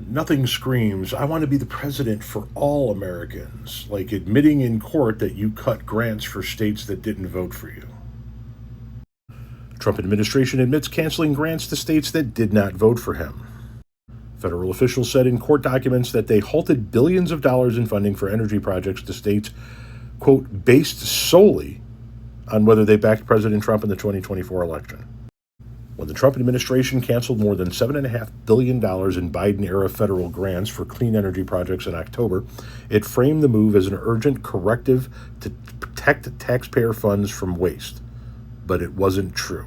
Nothing screams, I want to be the president for all Americans, like admitting in court that you cut grants for states that didn't vote for you. Trump administration admits canceling grants to states that did not vote for him. Federal officials said in court documents that they halted billions of dollars in funding for energy projects to states, quote, based solely on whether they backed President Trump in the 2024 election. When the Trump administration canceled more than $7.5 billion in Biden-era federal grants for clean energy projects in October, it framed the move as an urgent corrective to protect taxpayer funds from waste. But it wasn't true.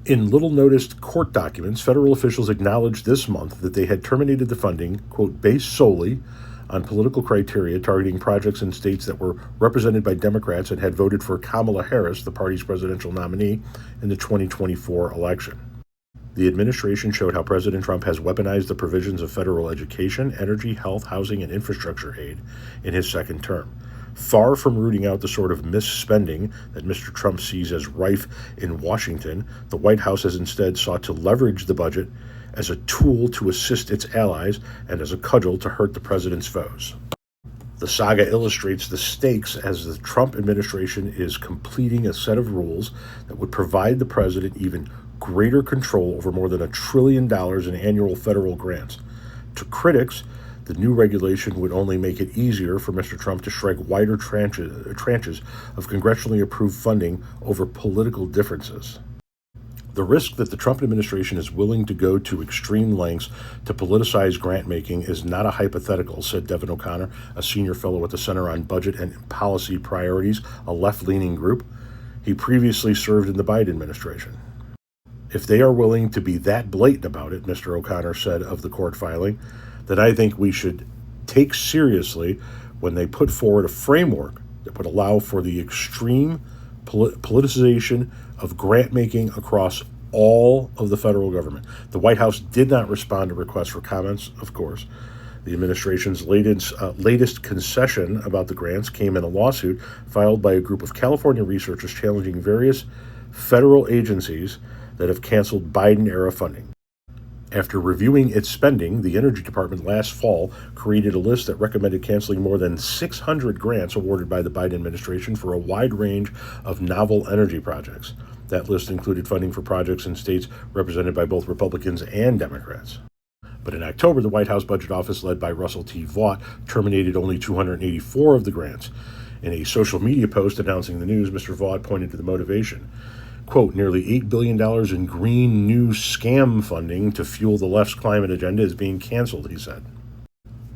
In little-noticed court documents, federal officials acknowledged this month that they had terminated the funding, quote, based solely on political criteria targeting projects in states that were represented by Democrats and had voted for Kamala Harris, the party's presidential nominee, in the 2024 election. The administration showed how President Trump has weaponized the provisions of federal education, energy, health, housing, and infrastructure aid in his second term. Far from rooting out the sort of misspending that Mr. Trump sees as rife in Washington, the White House has instead sought to leverage the budget as a tool to assist its allies and as a cudgel to hurt the president's foes. The saga illustrates the stakes as the Trump administration is completing a set of rules that would provide the president even greater control over more than $1 trillion in annual federal grants. To critics, the new regulation would only make it easier for Mr. Trump to strike wider tranches of congressionally approved funding over political differences. The risk that the Trump administration is willing to go to extreme lengths to politicize grant-making is not a hypothetical, said Devin O'Connor, a senior fellow at the Center on Budget and Policy Priorities, a left-leaning group. He previously served in the Biden administration. If they are willing to be that blatant about it, Mr. O'Connor said of the court filing, then I think we should take seriously when they put forward a framework that would allow for the extreme politicization of grant-making across all of the federal government. The White House did not respond to requests for comments, of course. The administration's latest concession about the grants came in a lawsuit filed by a group of California researchers challenging various federal agencies that have canceled Biden-era funding. After reviewing its spending, the Energy Department last fall created a list that recommended canceling more than 600 grants awarded by the Biden administration for a wide range of novel energy projects. That list included funding for projects in states represented by both Republicans and Democrats. But in October, the White House Budget Office, led by Russell T. Vought, terminated only 284 of the grants. In a social media post announcing the news, Mr. Vought pointed to the motivation. Quote, nearly $8 billion in green new scam funding to fuel the left's climate agenda is being canceled, he said.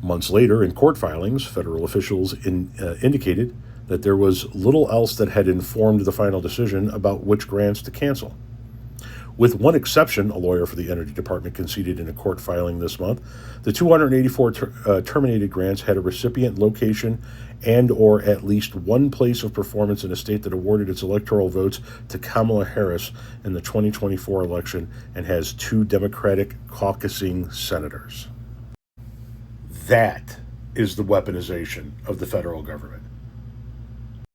Months later, in court filings, federal officials indicated that there was little else that had informed the final decision about which grants to cancel. With one exception, a lawyer for the Energy Department conceded in a court filing this month, the 284 terminated grants had a recipient location and or at least one place of performance in a state that awarded its electoral votes to Kamala Harris in the 2024 election and has 2 Democratic caucusing senators. That is the weaponization of the federal government.